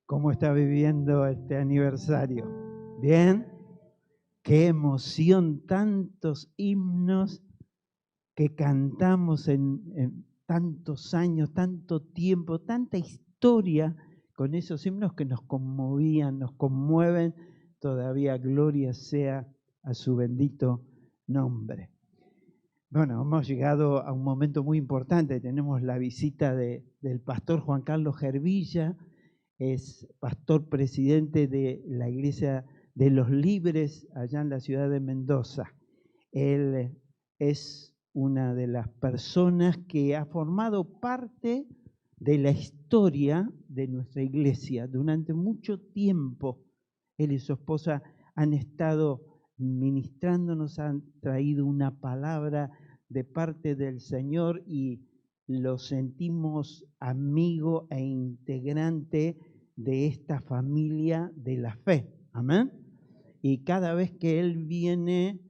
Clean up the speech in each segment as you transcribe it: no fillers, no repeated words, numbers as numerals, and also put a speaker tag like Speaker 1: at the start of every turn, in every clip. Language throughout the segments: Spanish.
Speaker 1: ¿Cómo está viviendo este aniversario? ¿Bien? Qué emoción, tantos himnos que cantamos en tantos años, tanto tiempo, tanta historia con esos himnos que nos conmovían, nos conmueven. Todavía gloria sea a su bendito nombre. Bueno, hemos llegado a un momento muy importante. Tenemos la visita del pastor Juan Carlos Gervilla. Es pastor presidente de la Iglesia de los Libres allá en la ciudad de Mendoza. Él es una de las personas que ha formado parte de la historia de nuestra iglesia durante mucho tiempo. Él y su esposa han estado ministrándonos, han traído una palabra de parte del Señor y lo sentimos amigo e integrante de esta familia de la fe. Amén. Y cada vez que Él viene,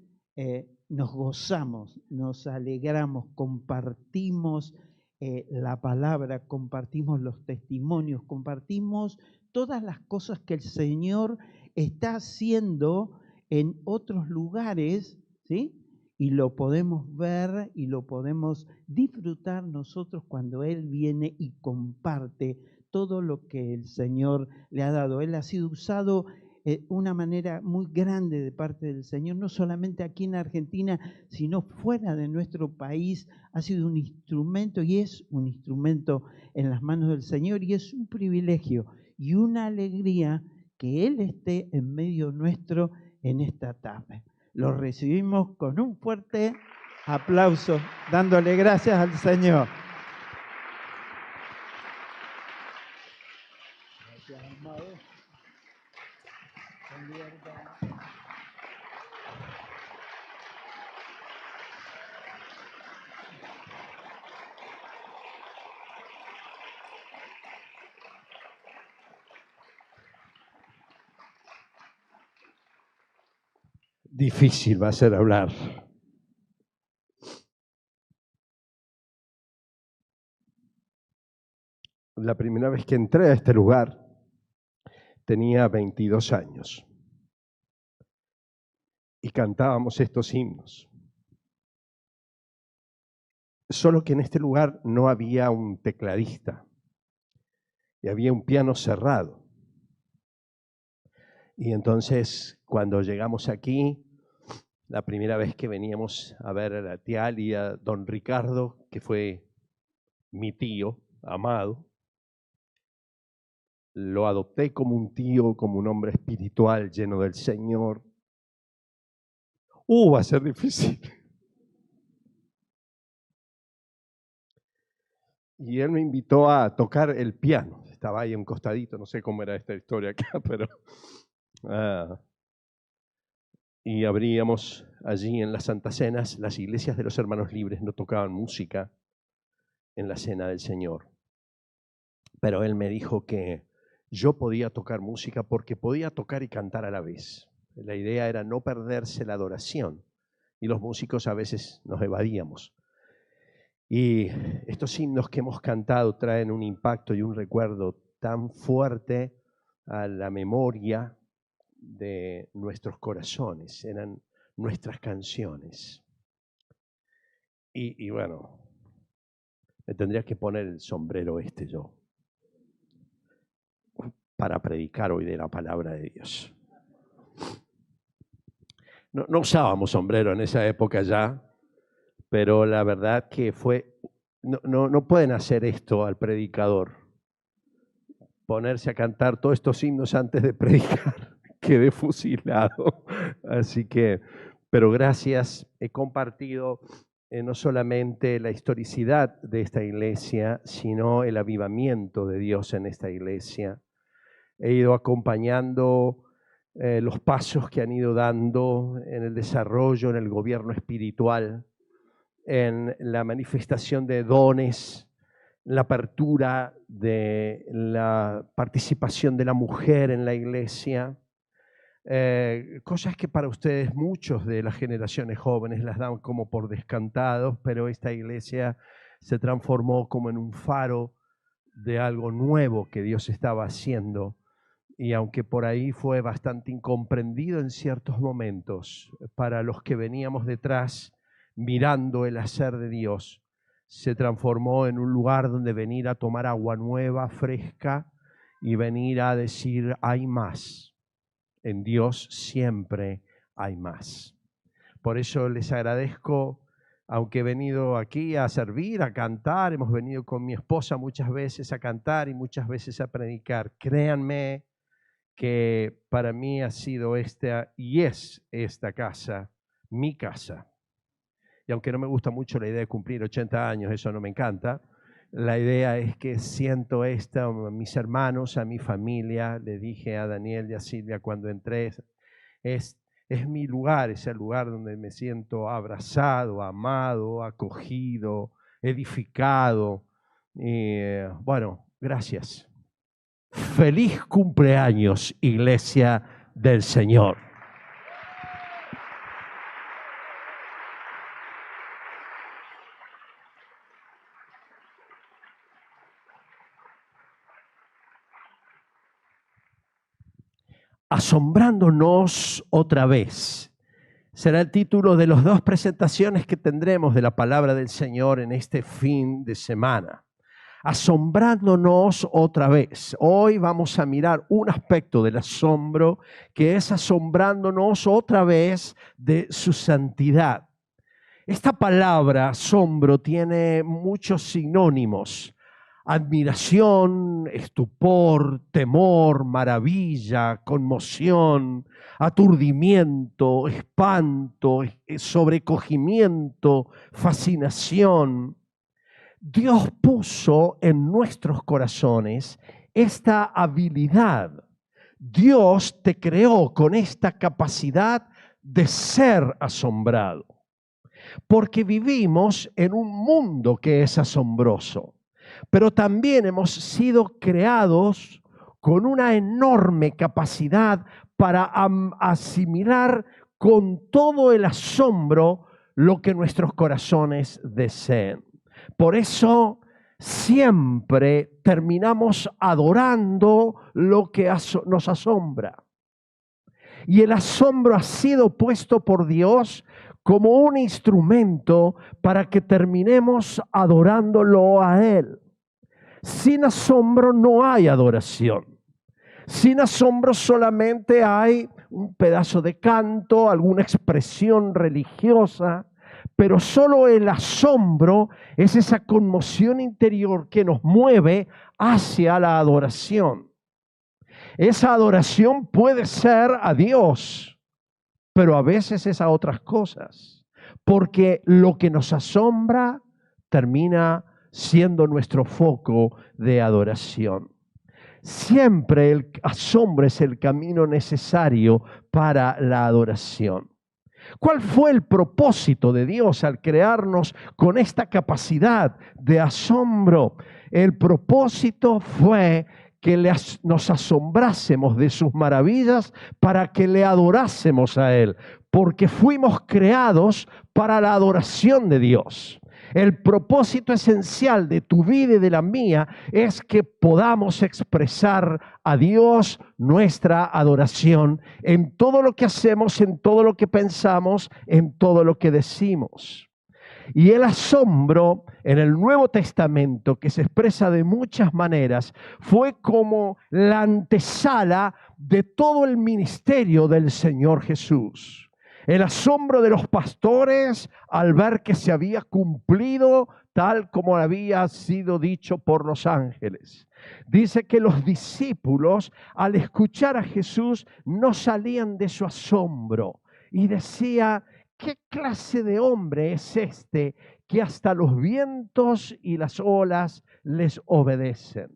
Speaker 1: nos gozamos, nos alegramos, compartimos la palabra, compartimos los testimonios, compartimos todas las cosas que el Señor está haciendo en otros lugares, ¿sí? Y lo podemos ver y lo podemos disfrutar nosotros cuando Él viene y comparte todo lo que el Señor le ha dado. Él ha sido usado una manera muy grande de parte del Señor, no solamente aquí en Argentina, sino fuera de nuestro país. Ha sido un instrumento y es un instrumento en las manos del Señor, y es un privilegio y una alegría que Él esté en medio nuestro en esta tarde. Lo recibimos con un fuerte aplauso, dándole gracias al Señor. Gracias, amado.
Speaker 2: Difícil va a ser hablar. La primera vez que entré a este lugar tenía 22 años y cantábamos estos himnos. Solo que en este lugar no había un tecladista y había un piano cerrado. Y entonces, cuando llegamos aquí, la primera vez que veníamos a ver a la tía Ali y a don Ricardo, que fue mi tío amado, lo adopté como un tío, como un hombre espiritual lleno del Señor. Va a ser difícil. Y él me invitó a tocar el piano. Estaba ahí un costadito, no sé cómo era esta historia acá, pero... y abríamos allí en las Santas Cenas. Las iglesias de los Hermanos Libres no tocaban música en la Cena del Señor. Pero él me dijo que yo podía tocar música porque podía tocar y cantar a la vez. La idea era no perderse la adoración. Y los músicos a veces nos evadíamos. Y estos himnos que hemos cantado traen un impacto y un recuerdo tan fuerte a la memoria de nuestros corazones. Eran nuestras canciones. Y bueno, me tendría que poner el sombrero yo para predicar hoy de la palabra de Dios. No usábamos sombrero en esa época ya, pero la verdad que no pueden hacer esto al predicador, ponerse a cantar todos estos himnos antes de predicar. Quedé fusilado. Así que, pero gracias, he compartido no solamente la historicidad de esta iglesia, sino el avivamiento de Dios en esta iglesia. He ido acompañando los pasos que han ido dando en el desarrollo, en el gobierno espiritual, en la manifestación de dones, la apertura de la participación de la mujer en la iglesia, cosas que para ustedes muchos de las generaciones jóvenes las dan como por descantados, pero esta iglesia se transformó como en un faro de algo nuevo que Dios estaba haciendo Y aunque por ahí fue bastante incomprendido en ciertos momentos, para los que veníamos detrás mirando el hacer de Dios, se transformó en un lugar donde venir a tomar agua nueva, fresca, y venir a decir, hay más. En Dios siempre hay más. Por eso les agradezco, aunque he venido aquí a servir, a cantar, hemos venido con mi esposa muchas veces a cantar y muchas veces a predicar. Créanme que para mí ha sido esta y es esta casa, mi casa. Y aunque no me gusta mucho la idea de cumplir 80 años, eso no me encanta, la idea es que siento esto a mis hermanos, a mi familia. Le dije a Daniel y a Silvia cuando entré, es mi lugar, es el lugar donde me siento abrazado, amado, acogido, edificado. Y bueno, gracias. Feliz cumpleaños, Iglesia del Señor. Asombrándonos otra vez. Será el título de las 2 presentaciones que tendremos de la palabra del Señor en este fin de semana. Asombrándonos otra vez. Hoy vamos a mirar un aspecto del asombro que es asombrándonos otra vez de su santidad. Esta palabra asombro tiene muchos sinónimos. Admiración, estupor, temor, maravilla, conmoción, aturdimiento, espanto, sobrecogimiento, fascinación. Dios puso en nuestros corazones esta habilidad. Dios te creó con esta capacidad de ser asombrado. Porque vivimos en un mundo que es asombroso. Pero también hemos sido creados con una enorme capacidad para asimilar con todo el asombro lo que nuestros corazones deseen. Por eso siempre terminamos adorando lo que nos asombra. Y el asombro ha sido puesto por Dios como un instrumento para que terminemos adorándolo a Él. Sin asombro no hay adoración. Sin asombro solamente hay un pedazo de canto, alguna expresión religiosa, pero solo el asombro es esa conmoción interior que nos mueve hacia la adoración. Esa adoración puede ser a Dios, pero a veces es a otras cosas, porque lo que nos asombra termina siendo nuestro foco de adoración. Siempre el asombro es el camino necesario para la adoración. ¿Cuál fue el propósito de Dios al crearnos con esta capacidad de asombro? El propósito fue que nos asombrásemos de sus maravillas para que le adorásemos a Él, porque fuimos creados para la adoración de Dios. El propósito esencial de tu vida y de la mía es que podamos expresar a Dios nuestra adoración en todo lo que hacemos, en todo lo que pensamos, en todo lo que decimos. Y el asombro en el Nuevo Testamento, que se expresa de muchas maneras, fue como la antesala de todo el ministerio del Señor Jesús. El asombro de los pastores al ver que se había cumplido tal como había sido dicho por los ángeles. Dice que los discípulos al escuchar a Jesús no salían de su asombro y decía: ¿qué clase de hombre es este que hasta los vientos y las olas les obedecen?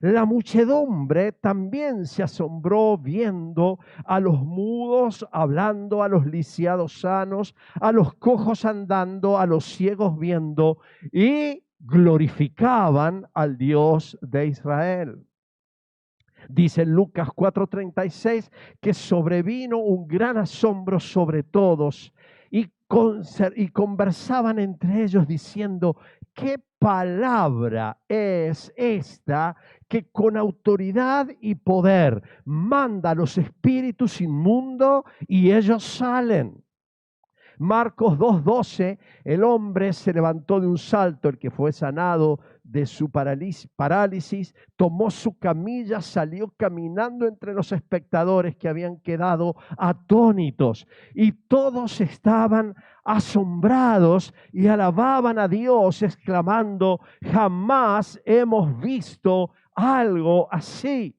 Speaker 2: La muchedumbre también se asombró viendo a los mudos hablando, a los lisiados sanos, a los cojos andando, a los ciegos viendo, y glorificaban al Dios de Israel. Dice Lucas 4:36 que sobrevino un gran asombro sobre todos y conversaban entre ellos diciendo: ¿qué palabra es esta que con autoridad y poder manda a los espíritus inmundos y ellos salen? Marcos 2:12, el hombre se levantó de un salto, el que fue sanado de su parálisis, tomó su camilla, salió caminando entre los espectadores que habían quedado atónitos, y todos estaban asombrados y alababan a Dios, exclamando: jamás hemos visto algo así.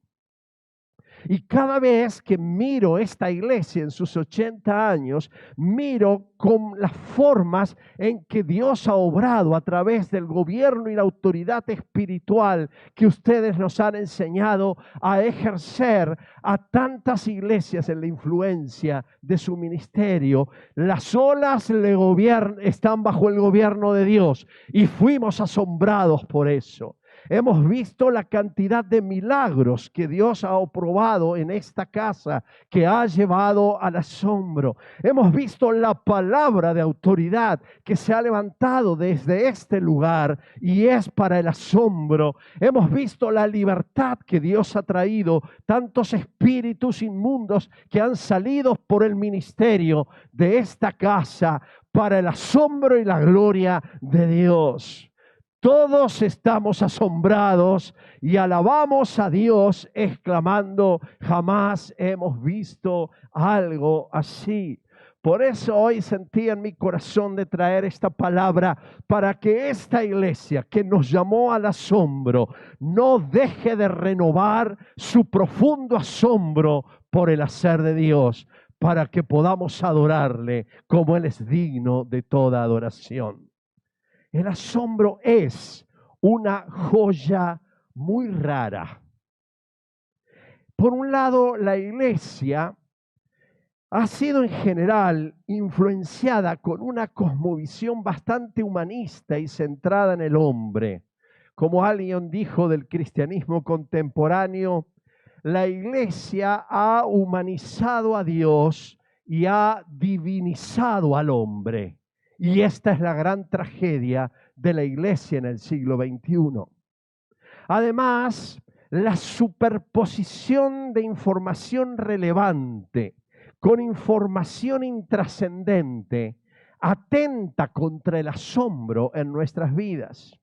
Speaker 2: Y cada vez que miro esta iglesia en sus 80 años, miro con las formas en que Dios ha obrado a través del gobierno y la autoridad espiritual que ustedes nos han enseñado a ejercer a tantas iglesias en la influencia de su ministerio. Las olas están bajo el gobierno de Dios y fuimos asombrados por eso. Hemos visto la cantidad de milagros que Dios ha aprobado en esta casa, que ha llevado al asombro. Hemos visto la palabra de autoridad que se ha levantado desde este lugar y es para el asombro. Hemos visto la libertad que Dios ha traído, tantos espíritus inmundos que han salido por el ministerio de esta casa para el asombro y la gloria de Dios. Todos estamos asombrados y alabamos a Dios exclamando: jamás hemos visto algo así. Por eso hoy sentí en mi corazón de traer esta palabra para que esta iglesia que nos llamó al asombro no deje de renovar su profundo asombro por el hacer de Dios, para que podamos adorarle como Él es digno de toda adoración. El asombro es una joya muy rara. Por un lado, la iglesia ha sido en general influenciada con una cosmovisión bastante humanista y centrada en el hombre. Como alguien dijo del cristianismo contemporáneo, la iglesia ha humanizado a Dios y ha divinizado al hombre. Y esta es la gran tragedia de la iglesia en el siglo XXI. Además, la superposición de información relevante con información intrascendente atenta contra el asombro en nuestras vidas.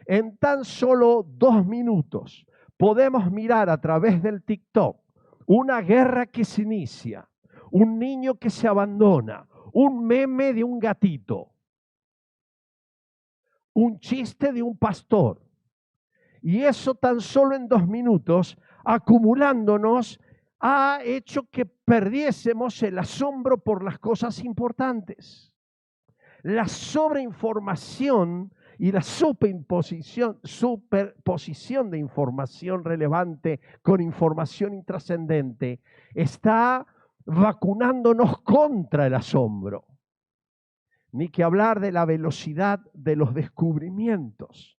Speaker 2: En tan solo 2 minutos podemos mirar a través del TikTok una guerra que se inicia, un niño que se abandona, un meme de un gatito, un chiste de un pastor. Y eso tan solo en 2 minutos, acumulándonos, ha hecho que perdiésemos el asombro por las cosas importantes. La sobreinformación y la superposición de información relevante con información intrascendente está vacunándonos contra el asombro. Ni que hablar de la velocidad de los descubrimientos,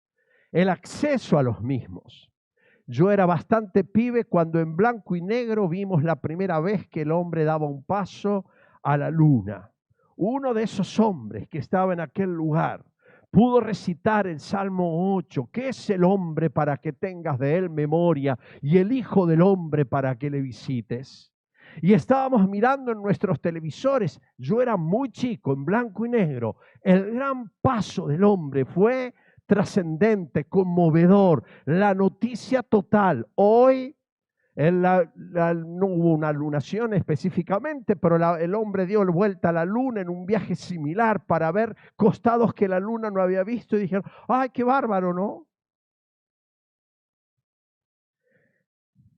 Speaker 2: el acceso a los mismos. Yo era bastante pibe cuando en blanco y negro vimos la primera vez que el hombre daba un paso a la luna. Uno de esos hombres que estaba en aquel lugar pudo recitar el Salmo 8, ¿qué es el hombre para que tengas de él memoria y el hijo del hombre para que le visites? Y estábamos mirando en nuestros televisores, yo era muy chico, en blanco y negro, el gran paso del hombre fue trascendente, conmovedor, la noticia total. Hoy no hubo una lunación específicamente, pero el hombre dio vuelta a la luna en un viaje similar para ver costados que la luna no había visto y dijeron, ¡ay, qué bárbaro!, ¿no?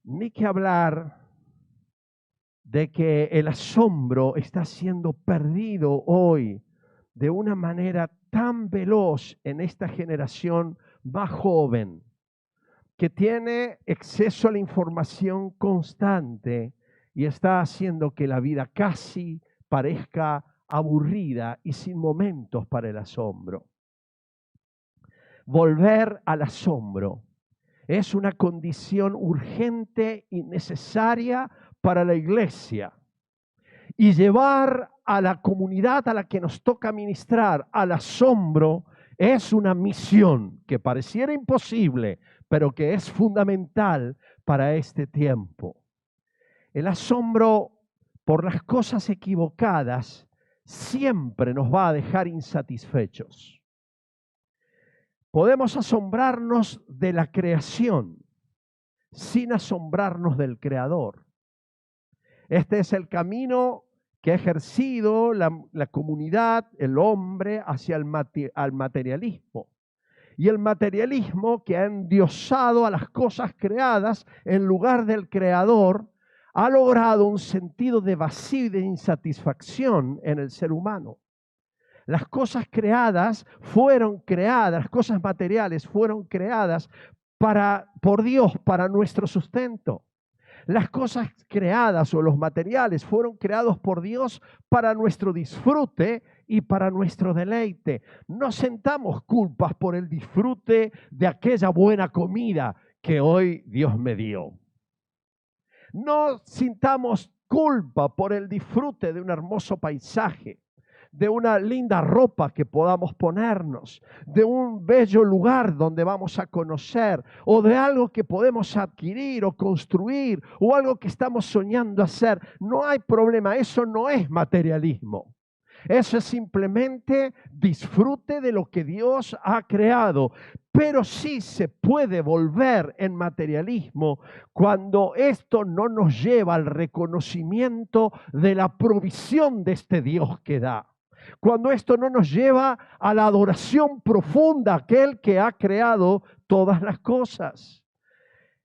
Speaker 2: Ni que hablar de que el asombro está siendo perdido hoy de una manera tan veloz en esta generación más joven, que tiene acceso a la información constante y está haciendo que la vida casi parezca aburrida y sin momentos para el asombro. Volver al asombro es una condición urgente y necesaria para la iglesia. Y llevar a la comunidad a la que nos toca ministrar al asombro Es una misión que pareciera imposible, pero que es fundamental para este tiempo. El asombro por las cosas equivocadas siempre nos va a dejar insatisfechos. Podemos asombrarnos de la creación sin asombrarnos del Creador. Este es el camino que ha ejercido la comunidad, el hombre, hacia al materialismo. Y el materialismo que ha endiosado a las cosas creadas en lugar del Creador, ha logrado un sentido de vacío y de insatisfacción en el ser humano. Las cosas creadas fueron creadas, las cosas materiales fueron creadas por Dios, para nuestro sustento. Las cosas creadas o los materiales fueron creados por Dios para nuestro disfrute y para nuestro deleite. No sentamos culpas por el disfrute de aquella buena comida que hoy Dios me dio. No sintamos culpa por el disfrute de un hermoso paisaje, de una linda ropa que podamos ponernos, de un bello lugar donde vamos a conocer, o de algo que podemos adquirir o construir, o algo que estamos soñando hacer. No hay problema, eso no es materialismo. Eso es simplemente disfrute de lo que Dios ha creado. Pero sí se puede volver en materialismo cuando esto no nos lleva al reconocimiento de la provisión de este Dios que da. Cuando esto no nos lleva a la adoración profunda a aquel que ha creado todas las cosas.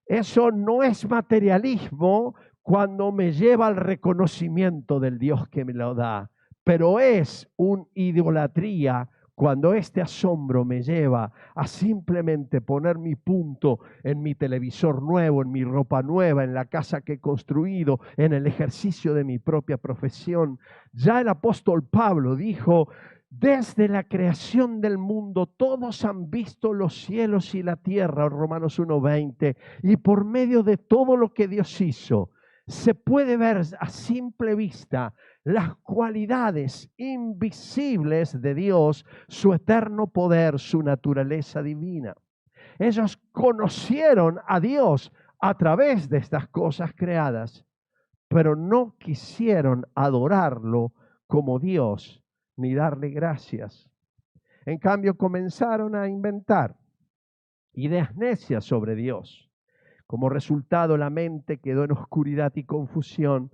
Speaker 2: Eso no es materialismo cuando me lleva al reconocimiento del Dios que me lo da. Pero es una idolatría cuando este asombro me lleva a simplemente poner mi punto en mi televisor nuevo, en mi ropa nueva, en la casa que he construido, en el ejercicio de mi propia profesión. Ya el apóstol Pablo dijo: desde la creación del mundo todos han visto los cielos y la tierra, Romanos 1:20, y por medio de todo lo que Dios hizo, se puede ver a simple vista las cualidades invisibles de Dios, su eterno poder, su naturaleza divina. Ellos conocieron a Dios a través de estas cosas creadas, pero no quisieron adorarlo como Dios ni darle gracias. En cambio, comenzaron a inventar ideas necias sobre Dios. Como resultado, la mente quedó en oscuridad y confusión,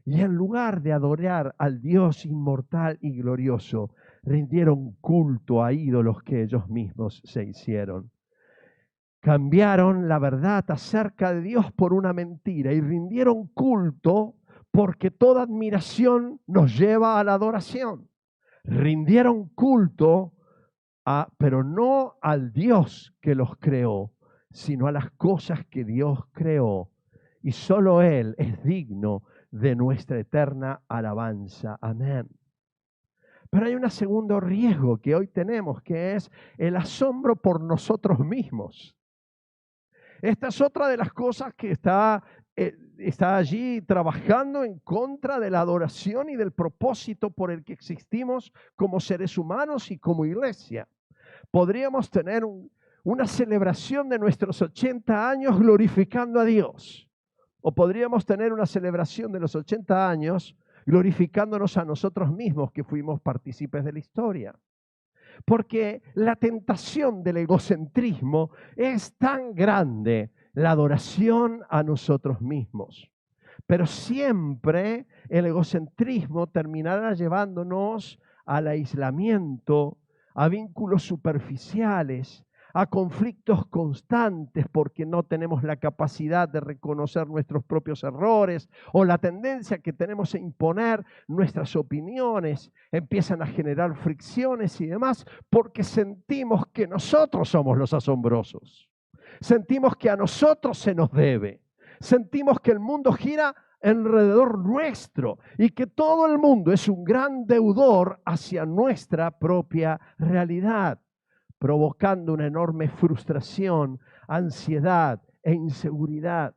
Speaker 2: y en lugar de adorar al Dios inmortal y glorioso, rindieron culto a ídolos que ellos mismos se hicieron. Cambiaron la verdad acerca de Dios por una mentira y rindieron culto, porque toda admiración nos lleva a la adoración. Rindieron culto, pero no al Dios que los creó, sino a las cosas que Dios creó. Y solo Él es digno de nuestra eterna alabanza. Amén. Pero hay un segundo riesgo que hoy tenemos, que es el asombro por nosotros mismos. Esta es otra de las cosas que está allí trabajando en contra de la adoración y del propósito por el que existimos como seres humanos y como iglesia. Podríamos tener una celebración de nuestros 80 años glorificando a Dios. O podríamos tener una celebración de los 80 años glorificándonos a nosotros mismos que fuimos partícipes de la historia. Porque la tentación del egocentrismo es tan grande, la adoración a nosotros mismos. Pero siempre el egocentrismo terminará llevándonos al aislamiento, a vínculos superficiales, a conflictos constantes porque no tenemos la capacidad de reconocer nuestros propios errores, o la tendencia que tenemos a imponer nuestras opiniones empiezan a generar fricciones y demás porque sentimos que nosotros somos los asombrosos. Sentimos que a nosotros se nos debe. Sentimos que el mundo gira alrededor nuestro y que todo el mundo es un gran deudor hacia nuestra propia realidad, provocando una enorme frustración, ansiedad e inseguridad.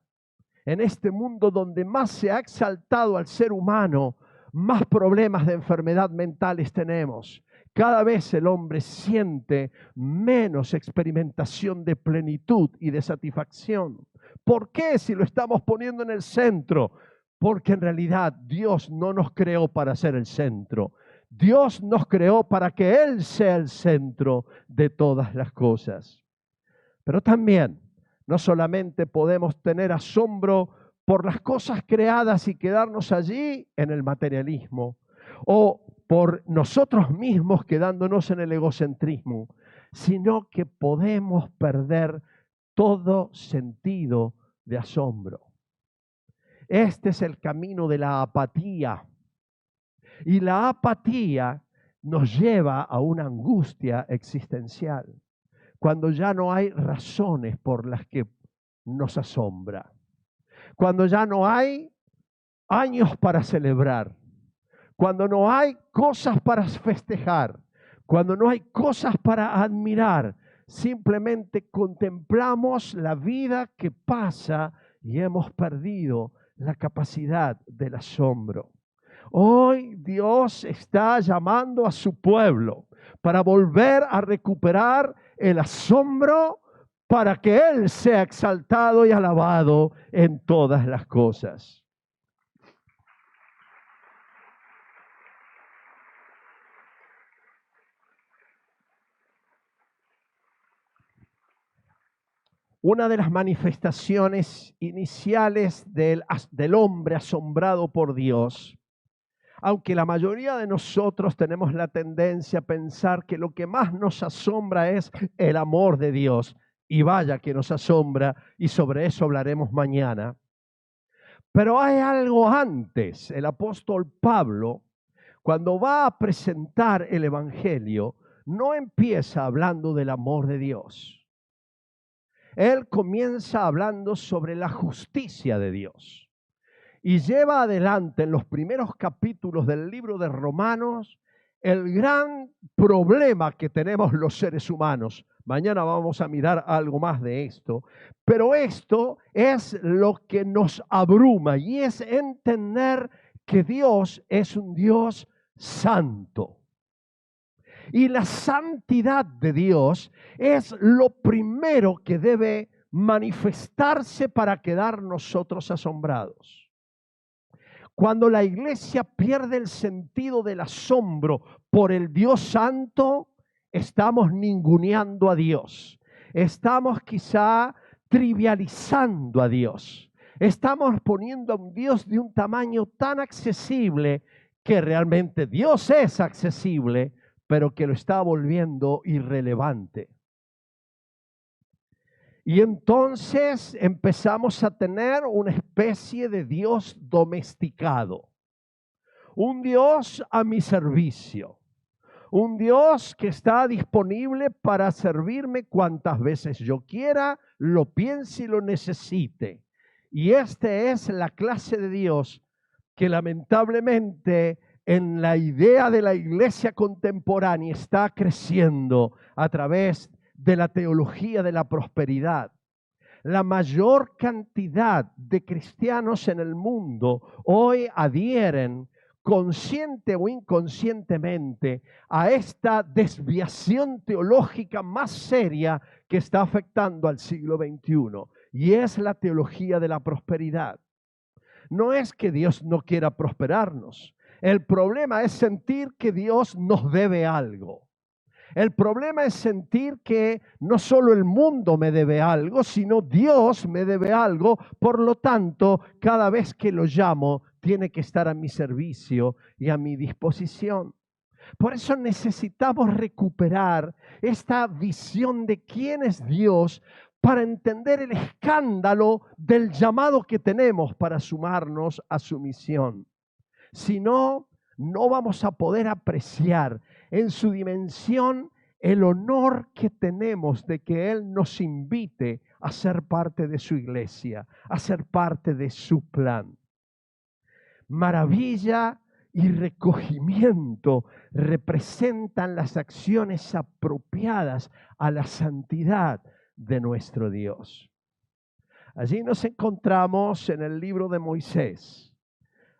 Speaker 2: En este mundo donde más se ha exaltado al ser humano, más problemas de enfermedad mentales tenemos. cada vez el hombre siente menos experimentación de plenitud y de satisfacción. ¿Por qué si lo estamos poniendo en el centro? Porque en realidad Dios no nos creó para ser el centro. Dios nos creó para que Él sea el centro de todas las cosas. Pero también, no solamente podemos tener asombro por las cosas creadas y quedarnos allí en el materialismo, o por nosotros mismos quedándonos en el egocentrismo, sino que podemos perder todo sentido de asombro. Este es el camino de la apatía. Y la apatía nos lleva a una angustia existencial, cuando ya no hay razones por las que nos asombra, cuando ya no hay años para celebrar, cuando no hay cosas para festejar, cuando no hay cosas para admirar, simplemente contemplamos la vida que pasa y hemos perdido la capacidad del asombro. Hoy Dios está llamando a su pueblo para volver a recuperar el asombro, para que Él sea exaltado y alabado en todas las cosas. Una de las manifestaciones iniciales del hombre asombrado por Dios, aunque la mayoría de nosotros tenemos la tendencia a pensar que lo que más nos asombra es el amor de Dios, y vaya que nos asombra, y sobre eso hablaremos mañana. Pero hay algo antes. El apóstol Pablo, cuando va a presentar el Evangelio, no empieza hablando del amor de Dios. Él comienza hablando sobre la justicia de Dios y lleva adelante en los primeros capítulos del libro de Romanos el gran problema que tenemos los seres humanos. Mañana vamos a mirar algo más de esto, pero esto es lo que nos abruma y es entender que Dios es un Dios santo. Y la santidad de Dios es lo primero que debe manifestarse para quedar nosotros asombrados. Cuando la iglesia pierde el sentido del asombro por el Dios santo, estamos ninguneando a Dios. Estamos quizá trivializando a Dios. Estamos poniendo a un Dios de un tamaño tan accesible que realmente Dios es accesible, pero que lo está volviendo irrelevante. Y entonces empezamos a tener una especie de Dios domesticado, un Dios a mi servicio, un Dios que está disponible para servirme cuantas veces yo quiera, lo piense y lo necesite. Y esta es la clase de Dios que lamentablemente en la idea de la iglesia contemporánea está creciendo a través de la teología de la prosperidad. La mayor cantidad de cristianos en el mundo hoy adhieren consciente o inconscientemente a esta desviación teológica más seria que está afectando al siglo XXI, y es la teología de la prosperidad. No es que Dios no quiera prosperarnos. El problema es sentir que Dios nos debe algo. El problema es sentir que no solo el mundo me debe algo, sino Dios me debe algo. Por lo tanto, cada vez que lo llamo, tiene que estar a mi servicio y a mi disposición. Por eso necesitamos recuperar esta visión de quién es Dios, para entender el escándalo del llamado que tenemos para sumarnos a su misión. Si no, no vamos a poder apreciar en su dimensión el honor que tenemos de que Él nos invite a ser parte de su iglesia, a ser parte de su plan. Maravilla y recogimiento representan las acciones apropiadas a la santidad de nuestro Dios. Allí nos encontramos en el libro de Moisés,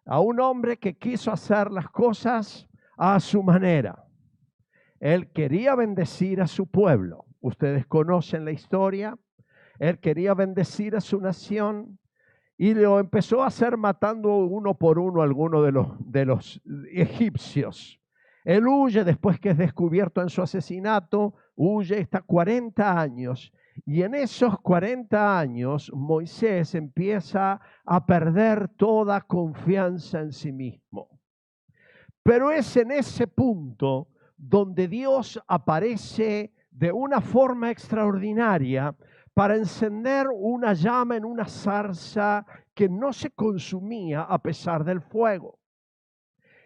Speaker 2: a un hombre que quiso hacer las cosas a su manera. Él quería bendecir a su pueblo. Ustedes conocen la historia. Él quería bendecir a su nación y lo empezó a hacer matando uno por uno a algunos de los egipcios. Él huye después que es descubierto en su asesinato, huye hasta 40 años. Y en esos 40 años Moisés empieza a perder toda confianza en sí mismo. Pero es en ese punto donde Dios aparece de una forma extraordinaria para encender una llama en una zarza que no se consumía a pesar del fuego.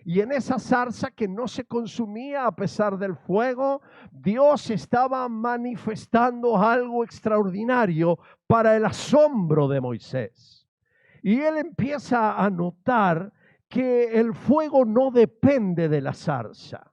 Speaker 2: Y en esa zarza que no se consumía a pesar del fuego, Dios estaba manifestando algo extraordinario para el asombro de Moisés. Y él empieza a notar que el fuego no depende de la zarza,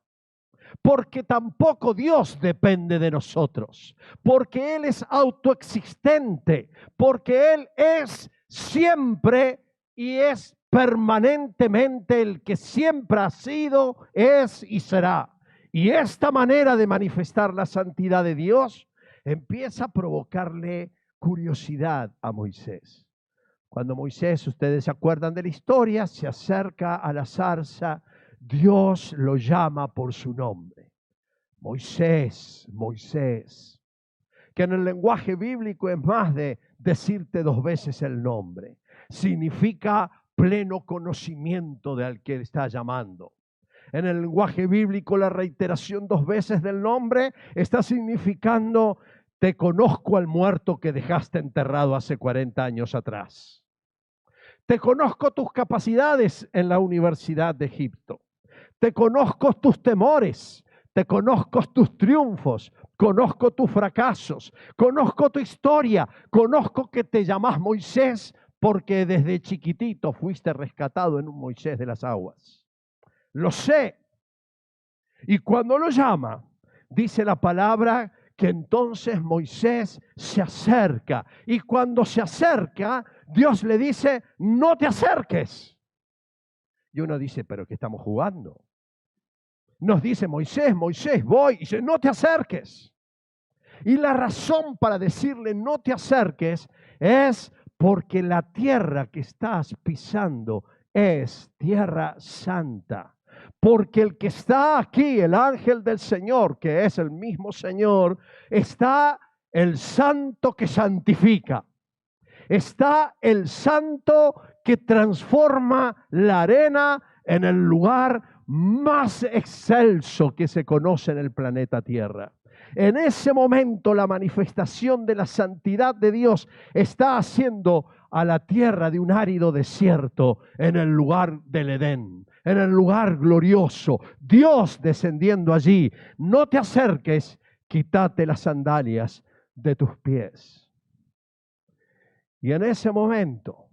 Speaker 2: porque tampoco Dios depende de nosotros, porque Él es autoexistente, porque Él es siempre y es permanentemente el que siempre ha sido, es y será. Y esta manera de manifestar la santidad de Dios empieza a provocarle curiosidad a Moisés. Cuando Moisés, ustedes se acuerdan de la historia, se acerca a la zarza, Dios lo llama por su nombre. Moisés, Moisés. Que en el lenguaje bíblico es más de decirte 2 veces el nombre. Significa pleno conocimiento de al que está llamando. En el lenguaje bíblico la reiteración 2 veces del nombre está significando te conozco al muerto que dejaste enterrado hace 40 años atrás. Te conozco tus capacidades en la Universidad de Egipto. Te conozco tus temores. Te conozco tus triunfos. Conozco tus fracasos. Conozco tu historia. Conozco que te llamás Moisés porque desde chiquitito fuiste rescatado en un Moisés de las aguas. Lo sé. Y cuando lo llama, dice la palabra que entonces Moisés se acerca. Y cuando se acerca, Dios le dice, no te acerques. Y uno dice, ¿pero qué estamos jugando? Nos dice Moisés, Moisés, voy. Y dice, no te acerques. Y la razón para decirle no te acerques es porque la tierra que estás pisando es tierra santa. Porque el que está aquí, el ángel del Señor, que es el mismo Señor, está el santo que santifica. Está el santo que transforma la arena en el lugar más excelso que se conoce en el planeta Tierra. En ese momento la manifestación de la santidad de Dios está haciendo a la tierra de un árido desierto en el lugar del Edén, en el lugar glorioso. Dios descendiendo allí. No te acerques, quítate las sandalias de tus pies. Y en ese momento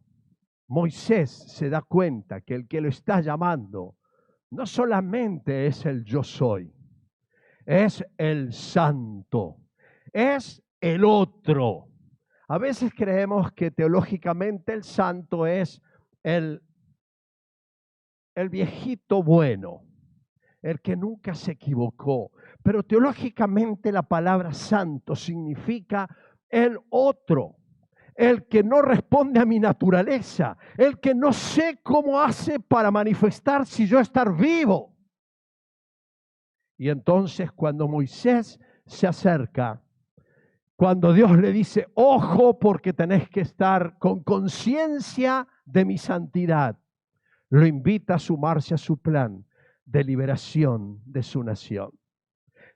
Speaker 2: Moisés se da cuenta que el que lo está llamando no solamente es el yo soy, es el santo, es el otro. A veces creemos que teológicamente el santo es el viejito bueno, el que nunca se equivocó. Pero teológicamente la palabra santo significa el otro, el que no responde a mi naturaleza, el que no sé cómo hace para manifestar si yo estar vivo. Y entonces cuando Moisés se acerca, cuando Dios le dice, ojo porque tenés que estar con conciencia de mi santidad, lo invita a sumarse a su plan de liberación de su nación.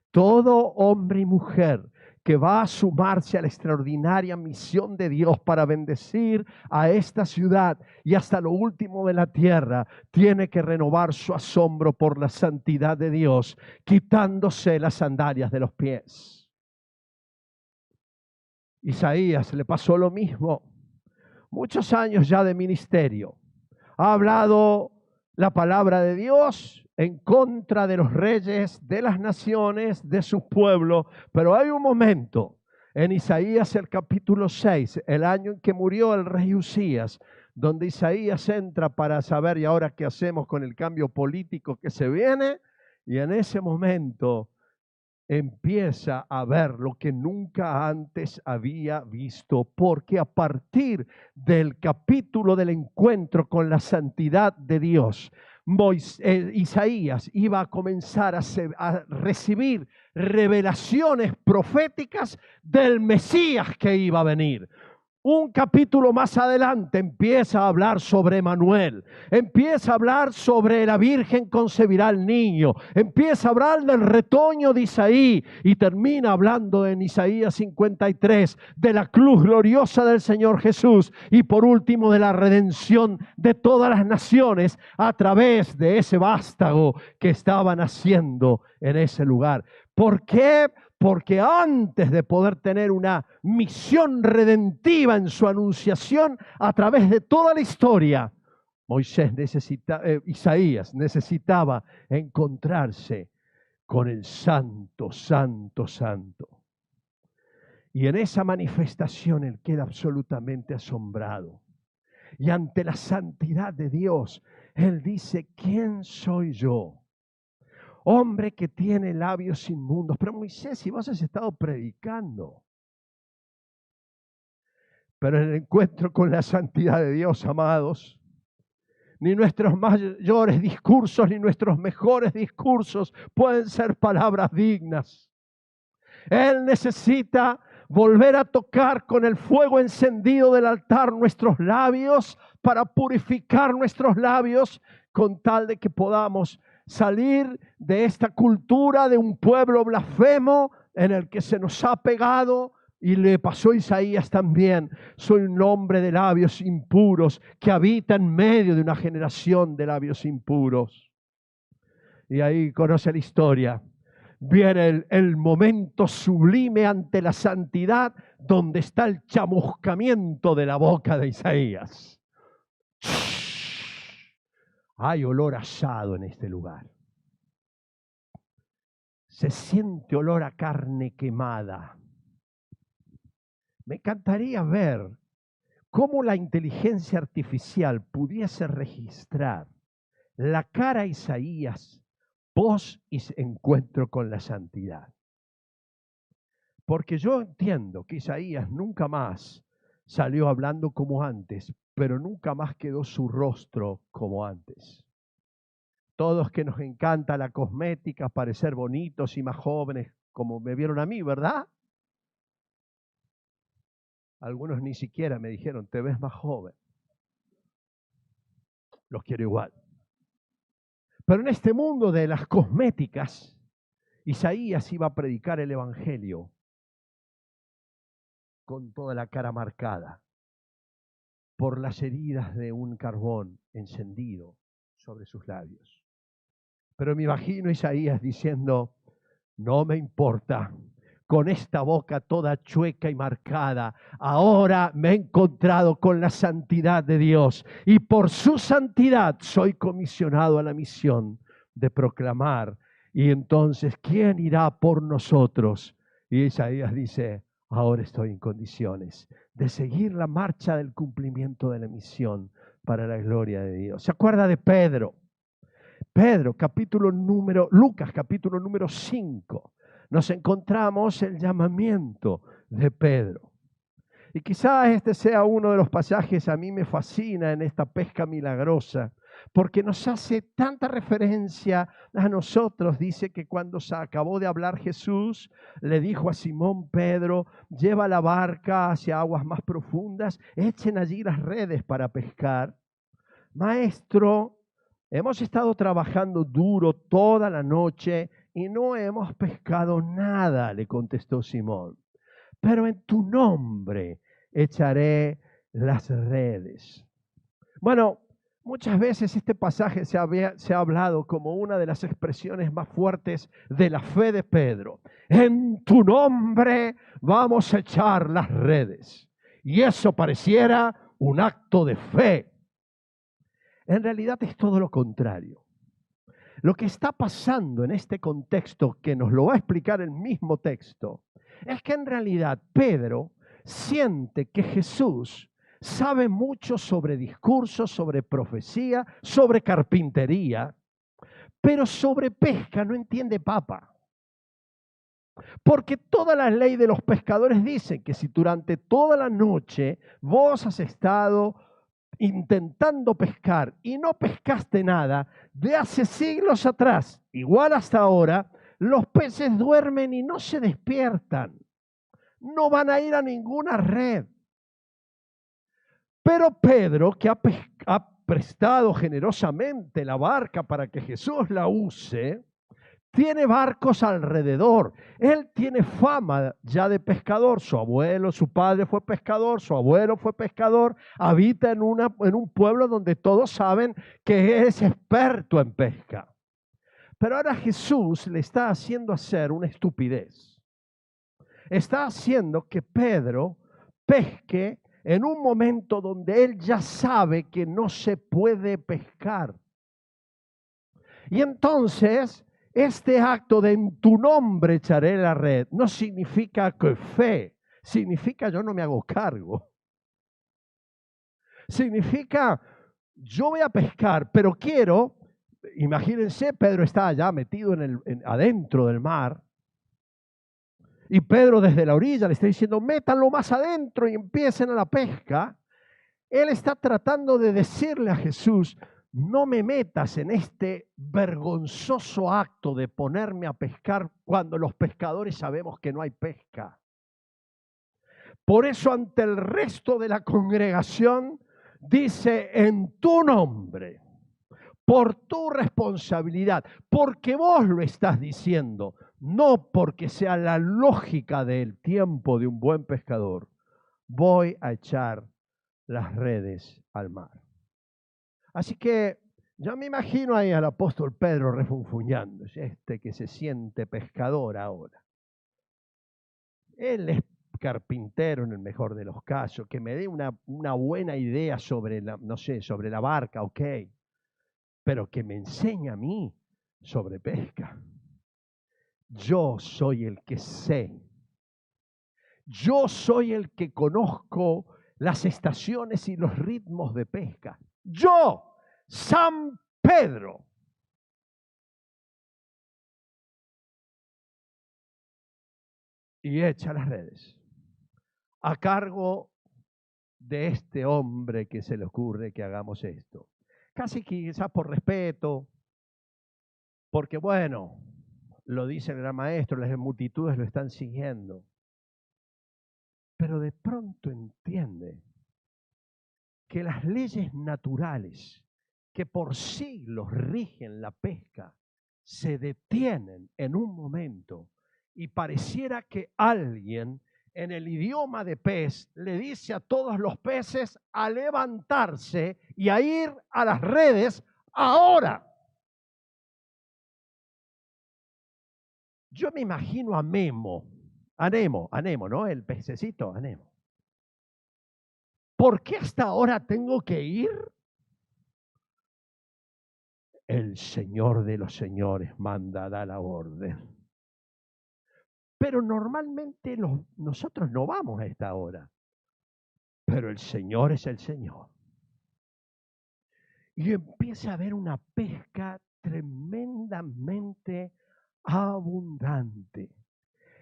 Speaker 2: Todo hombre y mujer que va a sumarse a la extraordinaria misión de Dios para bendecir a esta ciudad y hasta lo último de la tierra, tiene que renovar su asombro por la santidad de Dios, quitándose las sandalias de los pies. Isaías le pasó lo mismo. Muchos años ya de ministerio. Ha hablado la palabra de Dios en contra de los reyes, de las naciones, de su pueblo. Pero hay un momento en Isaías el capítulo 6, el año en que murió el rey Usías, donde Isaías entra para saber y ahora qué hacemos con el cambio político que se viene. Y en ese momento empieza a ver lo que nunca antes había visto, porque a partir del capítulo del encuentro con la santidad de Dios, Isaías iba a comenzar a recibir revelaciones proféticas del Mesías que iba a venir. Un capítulo más adelante empieza a hablar sobre Emanuel, empieza a hablar sobre la Virgen concebirá al niño, empieza a hablar del retoño de Isaí y termina hablando en Isaías 53 de la cruz gloriosa del Señor Jesús y por último de la redención de todas las naciones a través de ese vástago que estaba naciendo en ese lugar. ¿Por qué? Porque antes de poder tener una misión redentiva en su anunciación a través de toda la historia, Isaías necesitaba encontrarse con el Santo, Santo, Santo. Y en esa manifestación él queda absolutamente asombrado. Y ante la santidad de Dios, él dice, ¿quién soy yo? Hombre que tiene labios inmundos. Pero Moisés, si vos has estado predicando. Pero en el encuentro con la santidad de Dios, amados, ni nuestros mayores discursos, ni nuestros mejores discursos pueden ser palabras dignas. Él necesita volver a tocar con el fuego encendido del altar nuestros labios para purificar nuestros labios con tal de que podamos salir de esta cultura de un pueblo blasfemo en el que se nos ha pegado, y le pasó a Isaías también. Soy un hombre de labios impuros que habita en medio de una generación de labios impuros. Y ahí conoce la historia. Viene el momento sublime ante la santidad donde está el chamuscamiento de la boca de Isaías. Hay olor asado en este lugar. Se siente olor a carne quemada. Me encantaría ver cómo la inteligencia artificial pudiese registrar la cara de Isaías post encuentro con la santidad. Porque yo entiendo que Isaías nunca más salió hablando como antes, pero nunca más quedó su rostro como antes. Todos que nos encanta la cosmética, parecer bonitos y más jóvenes, como me vieron a mí, ¿verdad? Algunos ni siquiera me dijeron, te ves más joven. Los quiero igual. Pero en este mundo de las cosméticas, Isaías iba a predicar el evangelio con toda la cara marcada por las heridas de un carbón encendido sobre sus labios. Pero me imagino a Isaías diciendo, no me importa, con esta boca toda chueca y marcada, ahora me he encontrado con la santidad de Dios y por su santidad soy comisionado a la misión de proclamar. Y entonces, ¿quién irá por nosotros? Y Isaías dice, ahora estoy en condiciones de seguir la marcha del cumplimiento de la misión para la gloria de Dios. ¿Se acuerda de Pedro? Lucas capítulo número 5. Nos encontramos el llamamiento de Pedro. Y quizás este sea uno de los pasajes a mí me fascina en esta pesca milagrosa, porque nos hace tanta referencia a nosotros. Dice que cuando se acabó de hablar Jesús, le dijo a Simón Pedro, lleva la barca hacia aguas más profundas, echen allí las redes para pescar. Maestro, hemos estado trabajando duro toda la noche y no hemos pescado nada, le contestó Simón. Pero en tu nombre echaré las redes. Bueno, muchas veces este pasaje se ha hablado como una de las expresiones más fuertes de la fe de Pedro. En tu nombre vamos a echar las redes. Y eso pareciera un acto de fe. En realidad es todo lo contrario. Lo que está pasando en este contexto, que nos lo va a explicar el mismo texto, es que en realidad Pedro siente que Jesús sabe mucho sobre discursos, sobre profecía, sobre carpintería, pero sobre pesca no entiende papa. Porque toda la ley de los pescadores dice que si durante toda la noche vos has estado intentando pescar y no pescaste nada, de hace siglos atrás, igual hasta ahora, los peces duermen y no se despiertan. No van a ir a ninguna red. Pero Pedro, que ha prestado generosamente la barca para que Jesús la use, tiene barcos alrededor. Él tiene fama ya de pescador. Su abuelo, su padre fue pescador, su abuelo fue pescador. Habita en un pueblo donde todos saben que es experto en pesca. Pero ahora Jesús le está haciendo hacer una estupidez. Está haciendo que Pedro pesque en un momento donde él ya sabe que no se puede pescar. Y entonces, este acto de en tu nombre echaré la red no significa que fe, significa yo no me hago cargo. Significa yo voy a pescar, pero quiero, imagínense, Pedro está allá metido adentro del mar. Y Pedro desde la orilla le está diciendo, métanlo más adentro y empiecen a la pesca. Él está tratando de decirle a Jesús, no me metas en este vergonzoso acto de ponerme a pescar cuando los pescadores sabemos que no hay pesca. Por eso ante el resto de la congregación dice, en tu nombre, por tu responsabilidad, porque vos lo estás diciendo, no porque sea la lógica del tiempo de un buen pescador, voy a echar las redes al mar. Así que yo me imagino ahí al apóstol Pedro refunfuñando, este que se siente pescador ahora. Él es carpintero en el mejor de los casos, que me dé una buena idea sobre sobre la barca, ok, pero que me enseñe a mí sobre pesca. Yo soy el que sé. Yo soy el que conozco las estaciones y los ritmos de pesca. Yo, San Pedro. Y echa las redes a cargo de este hombre que se le ocurre que hagamos esto. Casi quizás por respeto, porque bueno, lo dice el gran maestro, las multitudes lo están siguiendo. Pero de pronto entiende que las leyes naturales que por siglos rigen la pesca se detienen en un momento y pareciera que alguien en el idioma de pez le dice a todos los peces a levantarse y a ir a las redes ahora. Yo me imagino a Nemo, ¿no? El pececito, a Nemo. ¿Por qué hasta ahora tengo que ir? El Señor de los señores manda, da la orden. Pero normalmente nosotros no vamos a esta hora. Pero el Señor es el Señor. Y empieza a haber una pesca tremendamente abundante.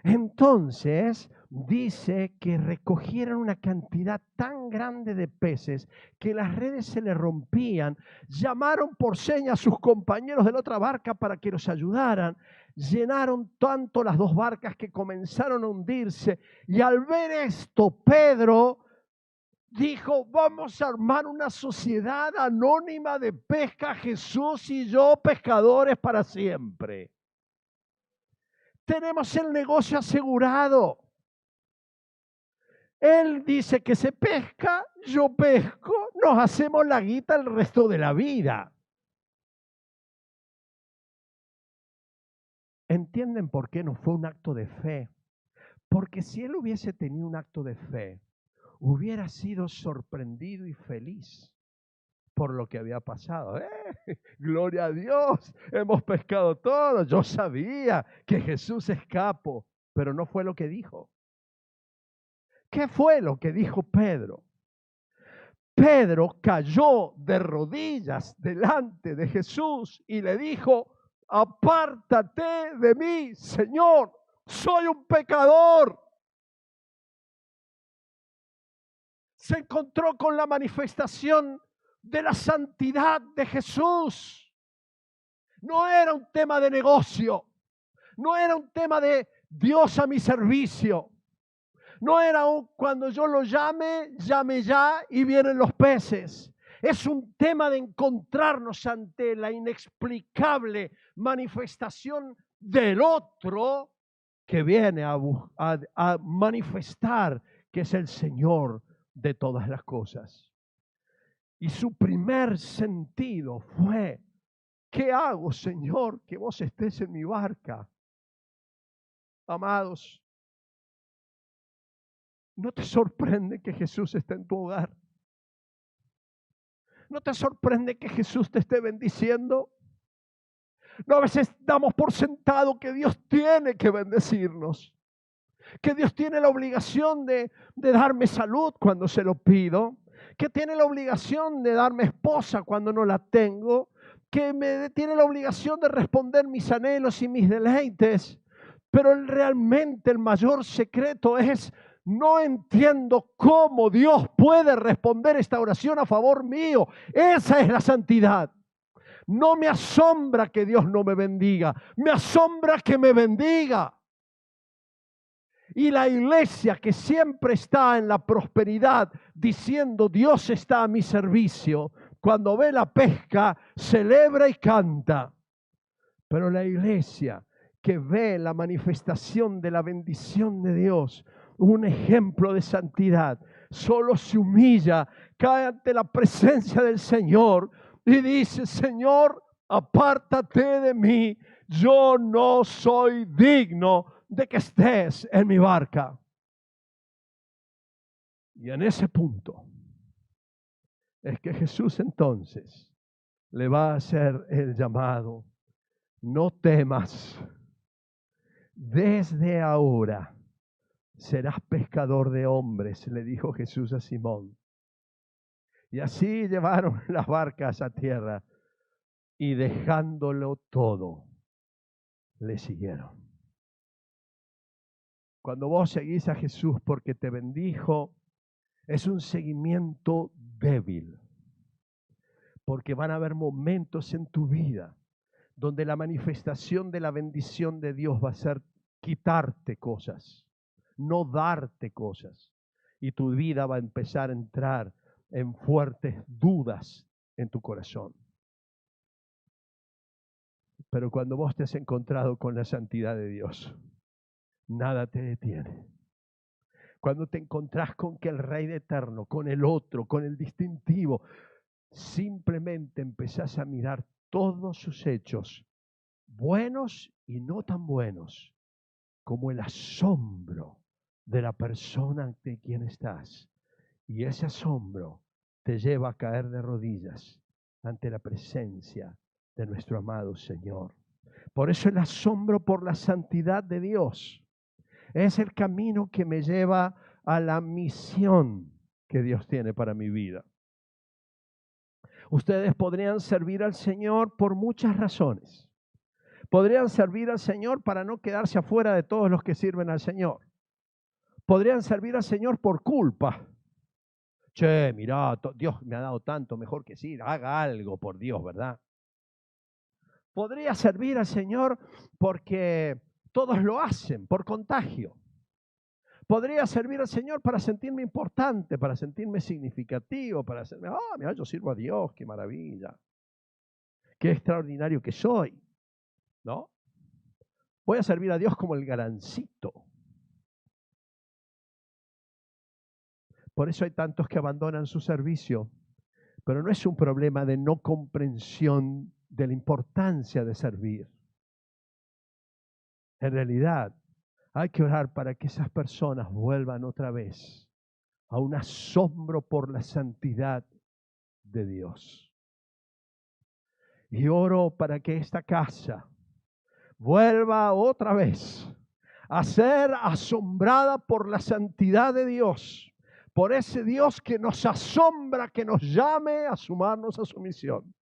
Speaker 2: Entonces dice que recogieron una cantidad tan grande de peces que las redes se le rompían. Llamaron por señas a sus compañeros de la otra barca para que los ayudaran. Llenaron tanto las dos barcas que comenzaron a hundirse. Y al ver esto, Pedro dijo, vamos a armar una sociedad anónima de pesca, Jesús y yo, pescadores para siempre. Tenemos el negocio asegurado. Él dice que se pesca, yo pesco, nos hacemos la guita el resto de la vida. ¿Entienden por qué no fue un acto de fe? Porque si él hubiese tenido un acto de fe, hubiera sido sorprendido y feliz por lo que había pasado. Gloria a Dios, hemos pescado todo. Yo sabía que Jesús escapó, pero no fue lo que dijo. ¿Qué fue lo que dijo Pedro? Pedro cayó de rodillas delante de Jesús y le dijo, apártate de mí, Señor, soy un pecador. Se encontró con la manifestación de la santidad de Jesús. No era un tema de negocio, no era un tema de Dios a mi servicio, no era cuando yo lo llame ya y vienen los peces. Es un tema de encontrarnos ante la inexplicable manifestación del otro que viene a manifestar que es el Señor de todas las cosas. Y su primer sentido fue: ¿qué hago, Señor, que vos estés en mi barca? Amados, ¿no te sorprende que Jesús esté en tu hogar? ¿No te sorprende que Jesús te esté bendiciendo? No, a veces damos por sentado que Dios tiene que bendecirnos, que Dios tiene la obligación de darme salud cuando se lo pido, que tiene la obligación de darme esposa cuando no la tengo, que tiene la obligación de responder mis anhelos y mis deleites. Pero realmente el mayor secreto es: no entiendo cómo Dios puede responder esta oración a favor mío. Esa es la santidad. No me asombra que Dios no me bendiga, me asombra que me bendiga. Y la iglesia que siempre está en la prosperidad diciendo Dios está a mi servicio, cuando ve la pesca celebra y canta. Pero la iglesia que ve la manifestación de la bendición de Dios, un ejemplo de santidad, solo se humilla, cae ante la presencia del Señor y dice: Señor, apártate de mí, yo no soy digno de que estés en mi barca. Y en ese punto es que Jesús entonces le va a hacer el llamado: no temas, desde ahora serás pescador de hombres, le dijo Jesús a Simón. Y así llevaron las barcas a tierra y dejándolo todo, le siguieron. Cuando vos seguís a Jesús porque te bendijo, es un seguimiento débil, porque van a haber momentos en tu vida donde la manifestación de la bendición de Dios va a ser quitarte cosas, no darte cosas, y tu vida va a empezar a entrar en fuertes dudas en tu corazón. Pero cuando vos te has encontrado con la santidad de Dios, nada te detiene. Cuando te encontrás con que el Rey eterno, con el otro, con el distintivo, simplemente empezás a mirar todos sus hechos, buenos y no tan buenos, como el asombro de la persona ante quien estás. Y ese asombro te lleva a caer de rodillas ante la presencia de nuestro amado Señor. Por eso el asombro por la santidad de Dios es el camino que me lleva a la misión que Dios tiene para mi vida. Ustedes podrían servir al Señor por muchas razones. Podrían servir al Señor para no quedarse afuera de todos los que sirven al Señor. Podrían servir al Señor por culpa. Che, mirá, Dios me ha dado tanto, mejor que sí, haga algo por Dios, ¿verdad? Podría servir al Señor porque todos lo hacen, por contagio. Podría servir al Señor para sentirme importante, para sentirme significativo, para hacerme, mira, yo sirvo a Dios, qué maravilla, qué extraordinario que soy, ¿no? Voy a servir a Dios como el garancito. Por eso hay tantos que abandonan su servicio, pero no es un problema de no comprensión de la importancia de servir. En realidad, hay que orar para que esas personas vuelvan otra vez a un asombro por la santidad de Dios. Y oro para que esta casa vuelva otra vez a ser asombrada por la santidad de Dios, por ese Dios que nos asombra, que nos llame a sumarnos a su misión.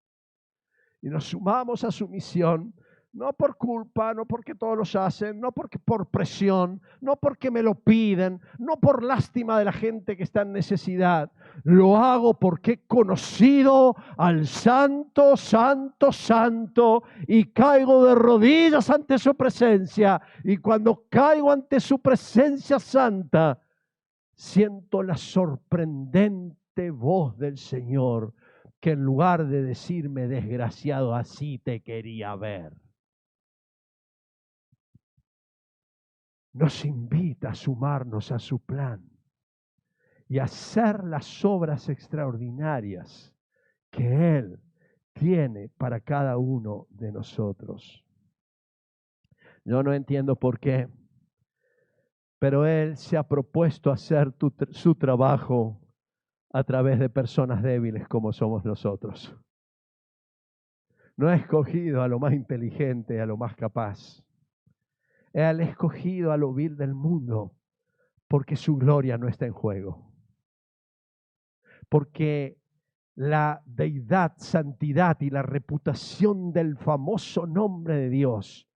Speaker 2: Y nos sumamos a su misión No por culpa, no porque todos los hacen, no porque por presión, no porque me lo piden, no por lástima de la gente que está en necesidad. Lo hago porque he conocido al Santo, Santo, Santo y caigo de rodillas ante su presencia. Y cuando caigo ante su presencia santa, siento la sorprendente voz del Señor que en lugar de decirme desgraciado, así te quería ver, nos invita a sumarnos a su plan y a hacer las obras extraordinarias que Él tiene para cada uno de nosotros. Yo no entiendo por qué, pero Él se ha propuesto hacer su trabajo a través de personas débiles como somos nosotros. No ha escogido a lo más inteligente, a lo más capaz. Él ha escogido a lo vil del mundo porque su gloria no está en juego. Porque la deidad, santidad y la reputación del famoso nombre de Dios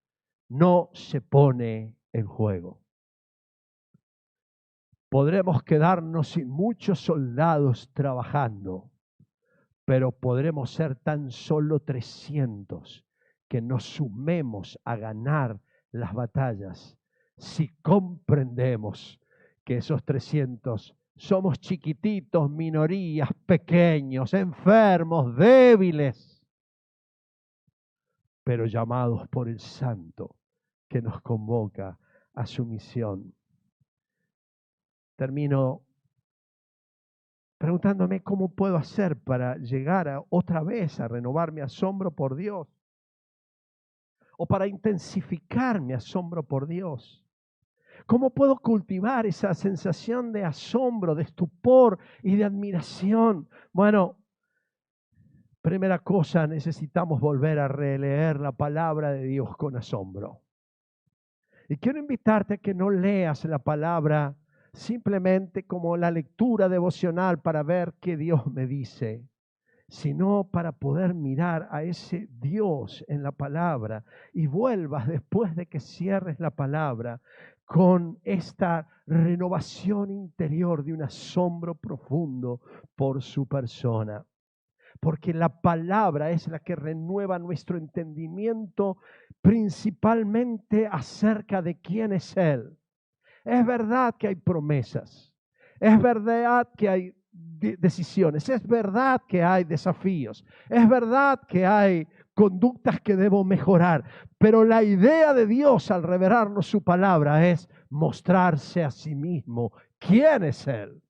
Speaker 2: no se pone en juego. Podremos quedarnos sin muchos soldados trabajando, pero podremos ser tan solo 300 que nos sumemos a ganar las batallas si comprendemos que esos 300 somos chiquititos, minorías, pequeños, enfermos, débiles, pero llamados por el Santo que nos convoca a su misión. Termino preguntándome cómo puedo hacer para llegar otra vez a renovar mi asombro por Dios o para intensificar mi asombro por Dios. ¿Cómo puedo cultivar esa sensación de asombro, de estupor y de admiración? Bueno, primera cosa, necesitamos volver a releer la palabra de Dios con asombro. Y quiero invitarte a que no leas la palabra simplemente como la lectura devocional para ver qué Dios me dice, sino para poder mirar a ese Dios en la palabra y vuelvas después de que cierres la palabra con esta renovación interior de un asombro profundo por su persona. Porque la palabra es la que renueva nuestro entendimiento principalmente acerca de quién es Él. Es verdad que hay promesas, es verdad que hay decisiones, es verdad que hay desafíos, es verdad que hay conductas que debo mejorar, pero la idea de Dios al revelarnos su palabra es mostrarse a sí mismo. ¿Quién es Él?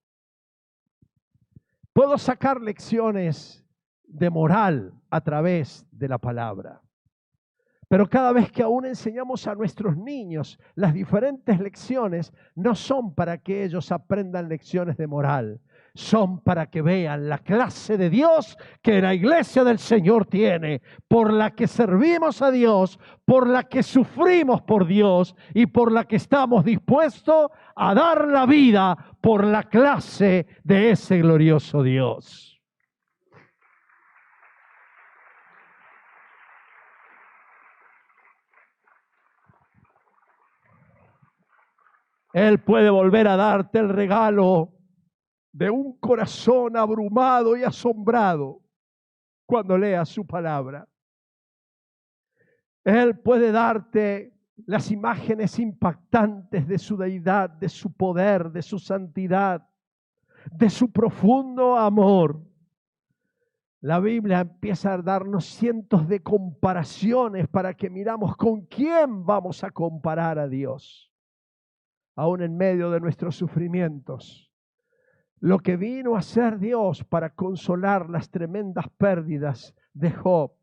Speaker 2: Puedo sacar lecciones de moral a través de la palabra. Pero cada vez que aún enseñamos a nuestros niños las diferentes lecciones, no son para que ellos aprendan lecciones de moral, son para que vean la clase de Dios que la iglesia del Señor tiene, por la que servimos a Dios, por la que sufrimos por Dios y por la que estamos dispuestos a dar la vida por la clase de ese glorioso Dios. Él puede volver a darte el regalo de un corazón abrumado y asombrado cuando leas su palabra. Él puede darte las imágenes impactantes de su deidad, de su poder, de su santidad, de su profundo amor. La Biblia empieza a darnos cientos de comparaciones para que miramos con quién vamos a comparar a Dios. Aún en medio de nuestros sufrimientos, lo que vino a ser Dios para consolar las tremendas pérdidas de Job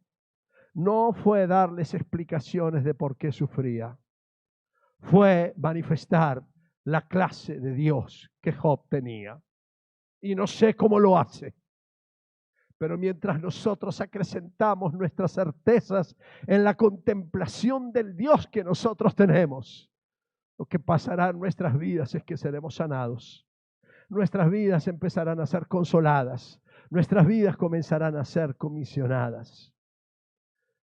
Speaker 2: no fue darles explicaciones de por qué sufría, fue manifestar la clase de Dios que Job tenía. Y no sé cómo lo hace, pero mientras nosotros acrecentamos nuestras certezas en la contemplación del Dios que nosotros tenemos, lo que pasará en nuestras vidas es que seremos sanados. Nuestras vidas empezarán a ser consoladas. Nuestras vidas comenzarán a ser comisionadas.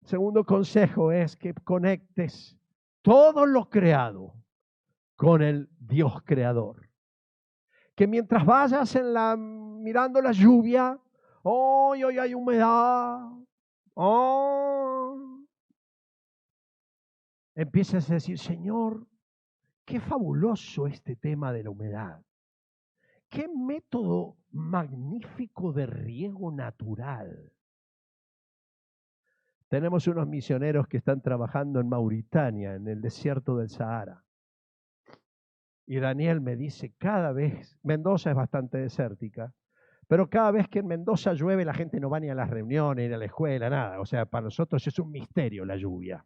Speaker 2: Segundo consejo es que conectes todo lo creado con el Dios creador. Que mientras vayas mirando la lluvia, hoy hay humedad, empieces a decir, Señor, qué fabuloso este tema de la humedad. Qué método magnífico de riego natural. Tenemos unos misioneros que están trabajando en Mauritania, en el desierto del Sahara. Y Daniel me dice, cada vez, Mendoza es bastante desértica, pero cada vez que en Mendoza llueve la gente no va ni a las reuniones, ni a la escuela, nada. O sea, para nosotros es un misterio la lluvia.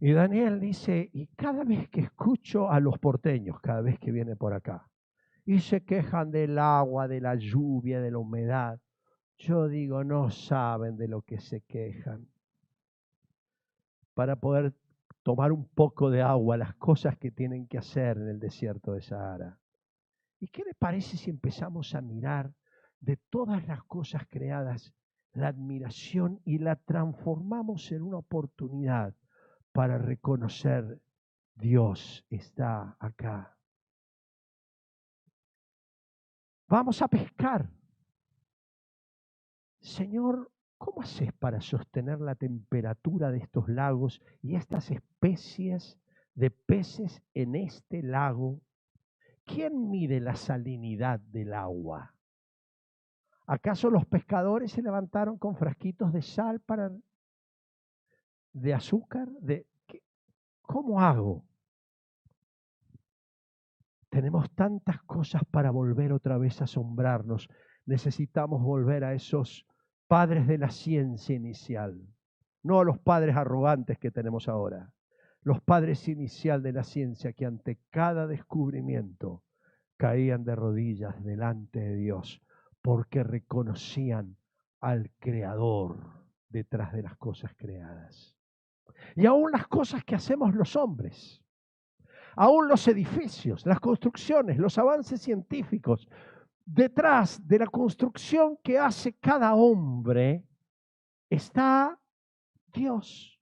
Speaker 2: Y Daniel dice, y cada vez que escucho a los porteños, cada vez que viene por acá, y se quejan del agua, de la lluvia, de la humedad, yo digo, no saben de lo que se quejan. Para poder tomar un poco de agua, las cosas que tienen que hacer en el desierto de Sahara. ¿Y qué le parece si empezamos a mirar de todas las cosas creadas la admiración y la transformamos en una oportunidad para reconocer Dios está acá? Vamos a pescar. Señor, ¿cómo haces para sostener la temperatura de estos lagos y estas especies de peces en este lago? ¿Quién mide la salinidad del agua? ¿Acaso los pescadores se levantaron con frasquitos de sal de azúcar? ¿Cómo hago? Tenemos tantas cosas para volver otra vez a asombrarnos. Necesitamos volver a esos padres de la ciencia inicial, no a los padres arrogantes que tenemos ahora. Los padres inicial de la ciencia que ante cada descubrimiento caían de rodillas delante de Dios porque reconocían al Creador detrás de las cosas creadas. Y aún las cosas que hacemos los hombres, aún los edificios, las construcciones, los avances científicos, detrás de la construcción que hace cada hombre está Dios.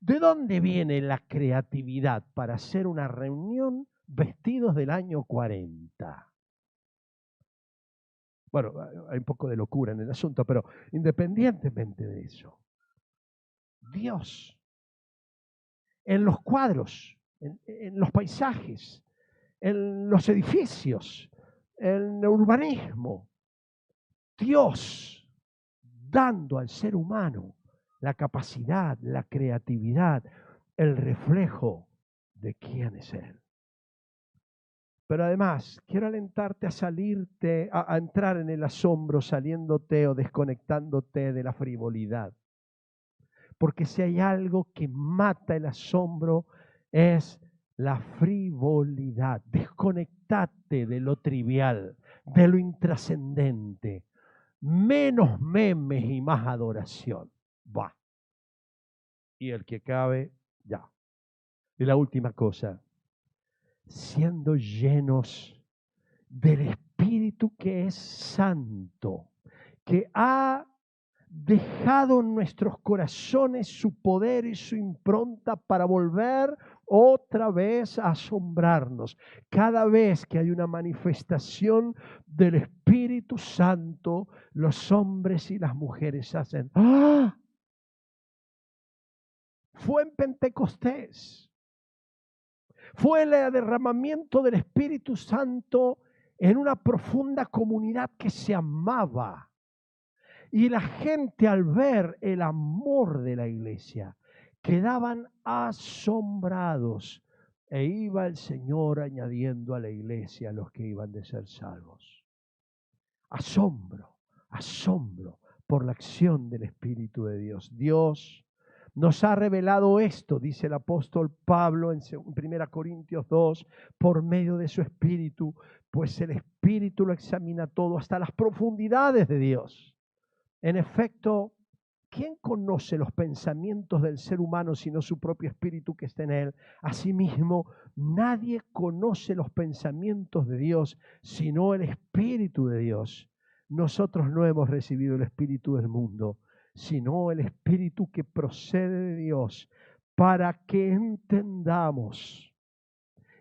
Speaker 2: ¿De dónde viene la creatividad para hacer una reunión vestidos del año 40? Bueno, hay un poco de locura en el asunto, pero independientemente de eso, Dios, en los cuadros, en los paisajes, en los edificios, en el urbanismo, Dios dando al ser humano la capacidad, la creatividad, el reflejo de quién es Él. Pero además, quiero alentarte a salirte, a entrar en el asombro, saliéndote o desconectándote de la frivolidad. Porque si hay algo que mata el asombro, es la frivolidad. Desconectate de lo trivial, de lo intrascendente. Menos memes y más adoración. Va. Y el que cabe, ya. Y la última cosa, siendo llenos del Espíritu que es santo, que ha dejado en nuestros corazones su poder y su impronta para volver otra vez a asombrarnos. Cada vez que hay una manifestación del Espíritu Santo, los hombres y las mujeres hacen ¡ah! Fue en Pentecostés. Fue el derramamiento del Espíritu Santo en una profunda comunidad que se amaba. Y la gente, al ver el amor de la iglesia, quedaban asombrados. E iba el Señor añadiendo a la iglesia a los que iban de ser salvos. Asombro, asombro por la acción del Espíritu de Dios. Dios nos ha revelado esto, dice el apóstol Pablo en 1 Corintios 2, por medio de su Espíritu, pues el Espíritu lo examina todo hasta las profundidades de Dios. En efecto, ¿quién conoce los pensamientos del ser humano sino su propio espíritu que está en él? Asimismo, nadie conoce los pensamientos de Dios sino el Espíritu de Dios. nosotros no hemos recibido el espíritu del mundo, sino el espíritu que procede de Dios, para que entendamos.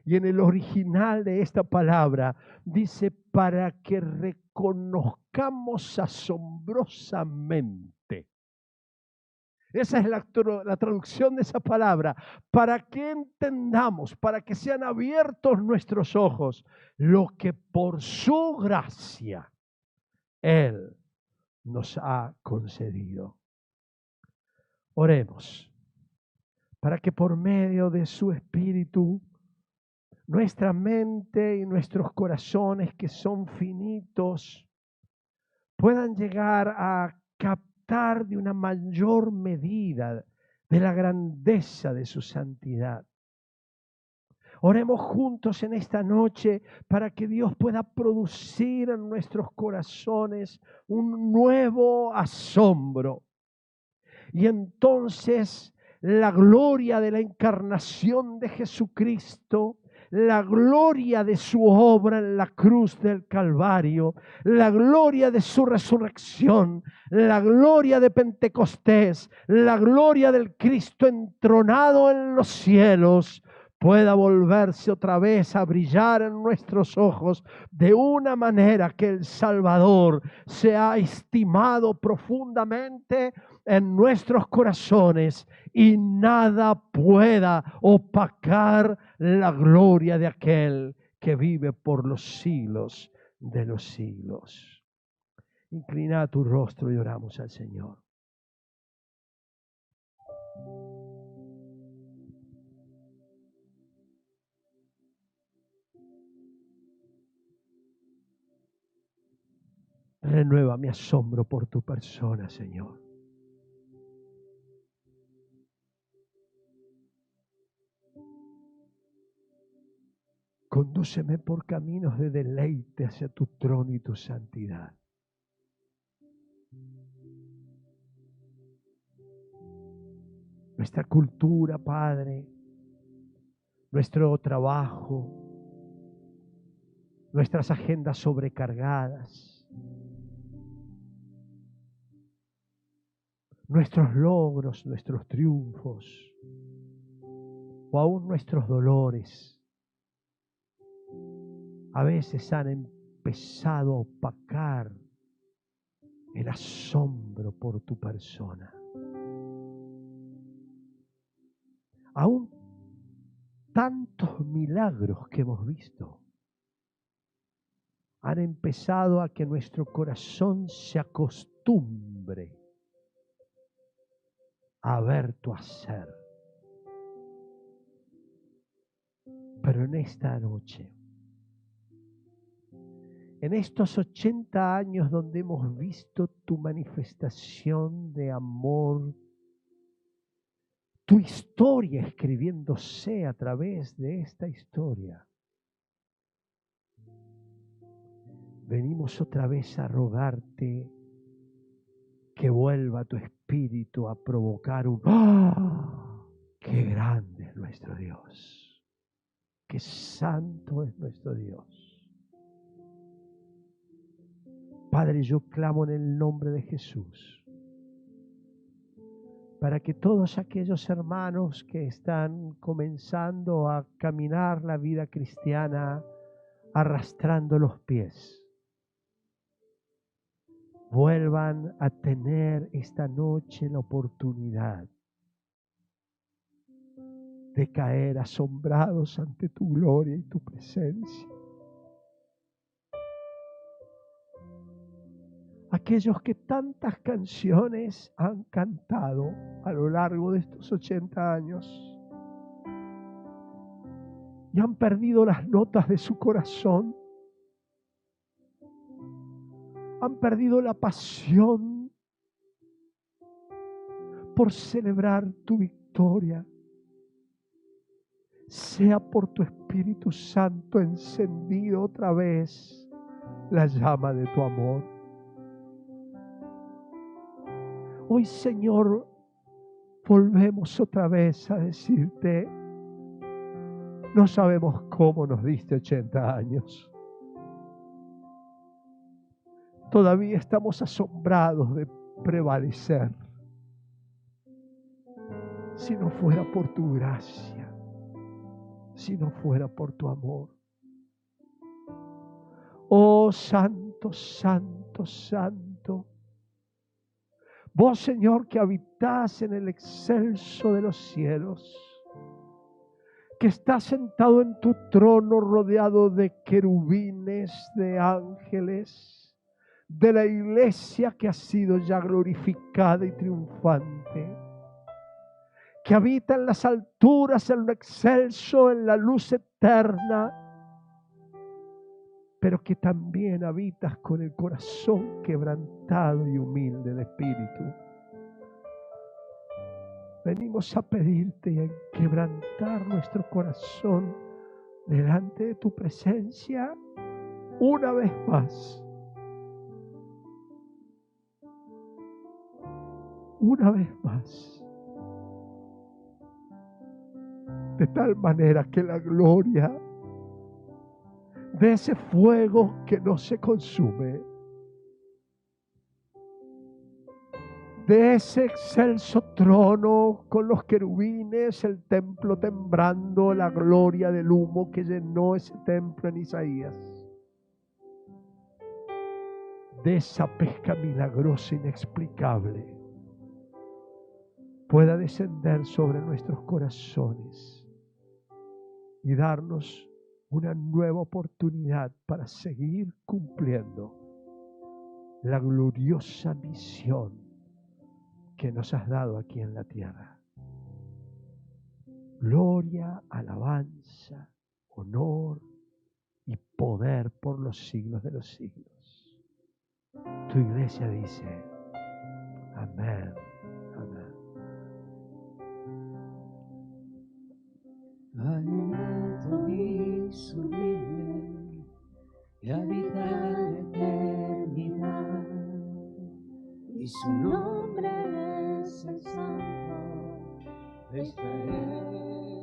Speaker 2: Y en el original de esta palabra dice, para que reconozcamos asombrosamente. Esa es la traducción de esa palabra. Para que entendamos, para que sean abiertos nuestros ojos, lo que por su gracia Él nos ha concedido. Oremos para que por medio de su Espíritu, nuestra mente y nuestros corazones, que son finitos, puedan llegar a captar de una mayor medida de la grandeza de su santidad. Oremos juntos en esta noche para que Dios pueda producir en nuestros corazones un nuevo asombro. Y entonces la gloria de la encarnación de Jesucristo, la gloria de su obra en la cruz del Calvario, la gloria de su resurrección, la gloria de Pentecostés, la gloria del Cristo entronado en los cielos, pueda volverse otra vez a brillar en nuestros ojos de una manera que el Salvador sea estimado profundamente en nuestros corazones y nada pueda opacar la gloria de aquel que vive por los siglos de los siglos. Inclina tu rostro y oramos al Señor. Renueva mi asombro por tu persona, Señor. Condúceme por caminos de deleite hacia tu trono y tu santidad. Nuestra cultura, Padre, nuestro trabajo, nuestras agendas sobrecargadas, nuestros logros, nuestros triunfos, o aún nuestros dolores, a veces han empezado a opacar el asombro por tu persona. Aún tantos milagros que hemos visto han empezado a que nuestro corazón se acostumbre a ver tu hacer. Pero en esta noche, en estos 80 años donde hemos visto tu manifestación de amor, tu historia escribiéndose a través de esta historia, venimos otra vez a rogarte que vuelva tu espíritu a provocar un ¡ah! ¡Qué grande es nuestro Dios! ¡Qué santo es nuestro Dios! Padre, yo clamo en el nombre de Jesús para que todos aquellos hermanos que están comenzando a caminar la vida cristiana arrastrando los pies, vuelvan a tener esta noche la oportunidad de caer asombrados ante tu gloria y tu presencia. Aquellos que tantas canciones han cantado a lo largo de estos 80 años y han perdido las notas de su corazón, han perdido la pasión por celebrar tu victoria, sea por tu Espíritu Santo encendido otra vez la llama de tu amor. Hoy, Señor, volvemos otra vez a decirte, no sabemos cómo nos diste 80 años,
Speaker 3: todavía estamos asombrados de prevalecer. Si no fuera por tu gracia, si no fuera por tu amor. Oh santo, santo, santo. Vos, Señor, que habitás en el excelso de los cielos, que estás sentado en tu trono rodeado de querubines, de ángeles, de la iglesia que ha sido ya glorificada y triunfante, que habita en las alturas, en lo excelso, en la luz eterna, pero que también habitas con el corazón quebrantado y humilde de espíritu. Venimos a pedirte y a quebrantar nuestro corazón delante de tu presencia una vez más. Una vez más. De tal manera que la gloria de ese fuego que no se consume, de ese excelso trono con los querubines, el templo temblando, la gloria del humo que llenó ese templo en Isaías, de esa pesca milagrosa inexplicable, pueda descender sobre nuestros corazones y darnos una nueva oportunidad para seguir cumpliendo la gloriosa misión que nos has dado aquí en la tierra. Gloria, alabanza, honor y poder por los siglos de los siglos. Tu iglesia dice, amén, amén.
Speaker 4: Alto y sublime, que habita la eternidad, y su nombre es el Santo de Israel.